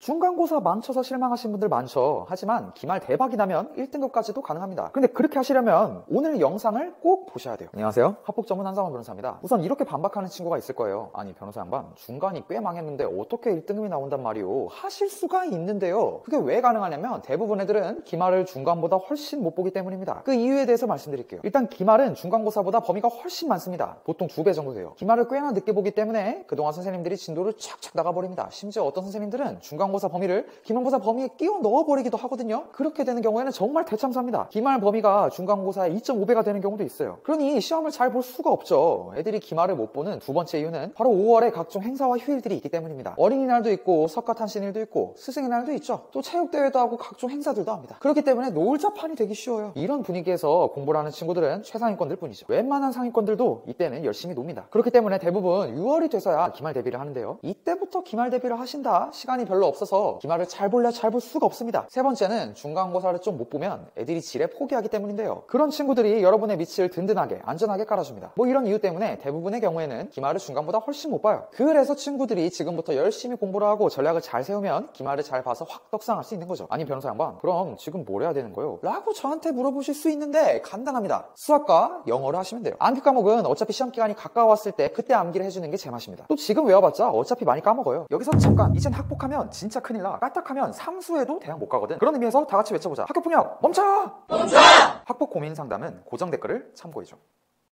중간고사 망쳐서 실망하신 분들 많죠. 하지만 기말 대박이 나면 1등급까지도 가능합니다. 근데 그렇게 하시려면 오늘 영상을 꼭 보셔야 돼요. 안녕하세요. 학폭 전문 한상원 변호사입니다. 우선 이렇게 반박하는 친구가 있을 거예요. 아니 변호사 양반, 중간이 꽤 망했는데 어떻게 1등급이 나온단 말이오? 하실 수가 있는데요. 그게 왜 가능하냐면 대부분 애들은 기말을 중간보다 훨씬 못 보기 때문입니다. 그 이유에 대해서 말씀드릴게요. 일단 기말은 중간고사보다 범위가 훨씬 많습니다. 보통 2배 정도 돼요. 기말을 꽤나 늦게 보기 때문에 그동안 선생님들이 진도를 촥촥 나가버립니다. 심지어 어떤 선생님들은 중간고사 범위를 기말고사 범위에 끼워 넣어버리기도 하거든요. 그렇게 되는 경우에는 정말 대참사입니다. 기말 범위가 중간고사의 2.5배가 되는 경우도 있어요. 그러니 시험을 잘 볼 수가 없죠. 애들이 기말을 못 보는 두 번째 이유는 바로 5월에 각종 행사와 휴일들이 있기 때문입니다. 어린이날도 있고 석가탄신일도 있고 스승의 날도 있죠. 또 체육대회도 하고 각종 행사들도 합니다. 그렇기 때문에 놀자판이 되기 쉬워요. 이런 분위기에서 공부를 하는 친구들은 최상위권들 뿐이죠. 웬만한 상위권들도 이때는 열심히 놉니다. 그렇기 때문에 대부분 6월이 돼서야 기말 대비를 하는데요. 이때부터 기말 대비를 하신다? 시간이 별로 없어서 기말을 잘 볼래 잘 볼 수가 없습니다. 세 번째는 중간고사를 좀 못 보면 애들이 지레 포기하기 때문인데요. 그런 친구들이 여러분의 밑을 든든하게 안전하게 깔아줍니다. 뭐 이런 이유 때문에 대부분의 경우에는 기말을 중간보다 훨씬 못 봐요. 그래서 친구들이 지금부터 열심히 공부를 하고 전략을 잘 세우면 기말을 잘 봐서 확 떡상할 수 있는 거죠. 아니 변호사 양반, 그럼 지금 뭘 해야 되는 거예요? 라고 저한테 물어보실 수 있는데 간단합니다. 수학과 영어를 하시면 돼요. 암기 과목은 어차피 시험 기간이 가까웠을 때 그때 암기를 해주는 게 제맛입니다. 또 지금 외워봤자 어차피 많이 까먹어요. 여기서 잠깐, 이젠 학폭하면 진짜 큰일 나. 까딱하면 삼수에도 대학 못 가거든. 그런 의미에서 다 같이 외쳐보자. 학교폭력 멈춰! 멈춰! 학폭 고민 상담은 고정 댓글을 참고해줘.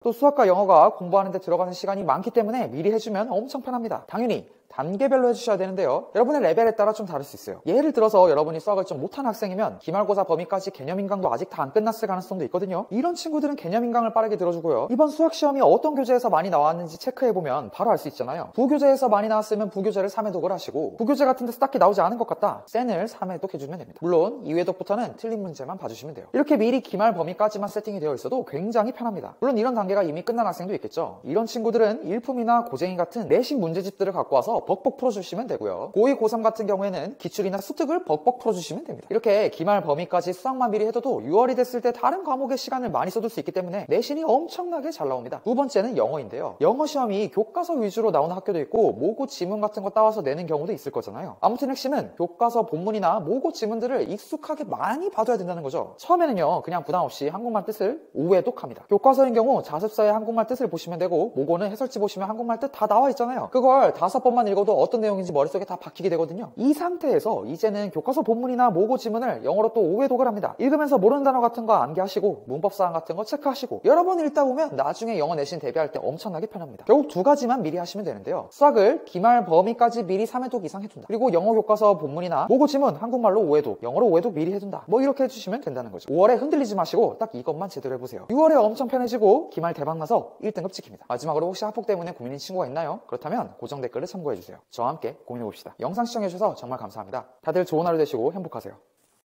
또 수학과 영어가 공부하는데 들어가는 시간이 많기 때문에 미리 해주면 엄청 편합니다. 당연히 단계별로 해주셔야 되는데요. 여러분의 레벨에 따라 좀 다를 수 있어요. 예를 들어서 여러분이 수학을 좀 못한 학생이면 기말고사 범위까지 개념인강도 아직 다 안 끝났을 가능성도 있거든요. 이런 친구들은 개념인강을 빠르게 들어주고요. 이번 수학시험이 어떤 교재에서 많이 나왔는지 체크해보면 바로 알 수 있잖아요. 부교재에서 많이 나왔으면 부교재를 3회독을 하시고, 부교재 같은 데서 딱히 나오지 않은 것 같다, 센을 3회독 해주면 됩니다. 물론 2회독부터는 틀린 문제만 봐주시면 돼요. 이렇게 미리 기말 범위까지만 세팅이 되어 있어도 굉장히 편합니다. 물론 이런 단계가 이미 끝난 학생도 있겠죠. 이런 친구들은 일품이나 고쟁이 같은 내신 문제집들을 갖고 와서 벅벅 풀어주시면 되고요. 고2, 고3 같은 경우에는 기출이나 수특을 벅벅 풀어주시면 됩니다. 이렇게 기말 범위까지 수학만 미리 해둬도 6월이 됐을 때 다른 과목에 시간을 많이 쏟을 수 있기 때문에 내신이 엄청나게 잘 나옵니다. 두 번째는 영어인데요. 영어 시험이 교과서 위주로 나오는 학교도 있고 모고 지문 같은 거 따와서 내는 경우도 있을 거잖아요. 아무튼 핵심은 교과서 본문이나 모고 지문들을 익숙하게 많이 봐둬야 된다는 거죠. 처음에는요, 그냥 부담 없이 한국말 뜻을 5회독합니다. 교과서인 경우 자습서의 한국말 뜻을 보시면 되고, 모고는 해설지 보시면 한국말 뜻 다 나와 있잖아요. 그걸 5번만 읽어도 어떤 내용인지 머릿속에 다 박히게 되거든요. 이 상태에서 이제는 교과서 본문이나 모고 지문을 영어로 또 5회독을 합니다. 읽으면서 모르는 단어 같은 거 암기하시고 문법사항 같은 거 체크하시고 여러 번 읽다 보면 나중에 영어 내신 대비할 때 엄청나게 편합니다. 결국 두 가지만 미리 하시면 되는데요. 수학을 기말 범위까지 미리 3회독 이상 해둔다. 그리고 영어 교과서 본문이나 모고 지문 한국말로 5회독, 영어로 5회독 미리 해둔다. 뭐 이렇게 해주시면 된다는 거죠. 5월에 흔들리지 마시고 딱 이것만 제대로 해보세요. 6월에 엄청 편해지고 기말 대박나서 1등급 찍힙니다. 마지막으로 혹시 학폭 때문에 고민인 친구가 있나요? 그렇다면 고정 댓글을 참고해주세요. 저와 함께 고민해봅시다. 영상 시청해주셔서 정말 감사합니다. 다들 좋은 하루 되시고 행복하세요.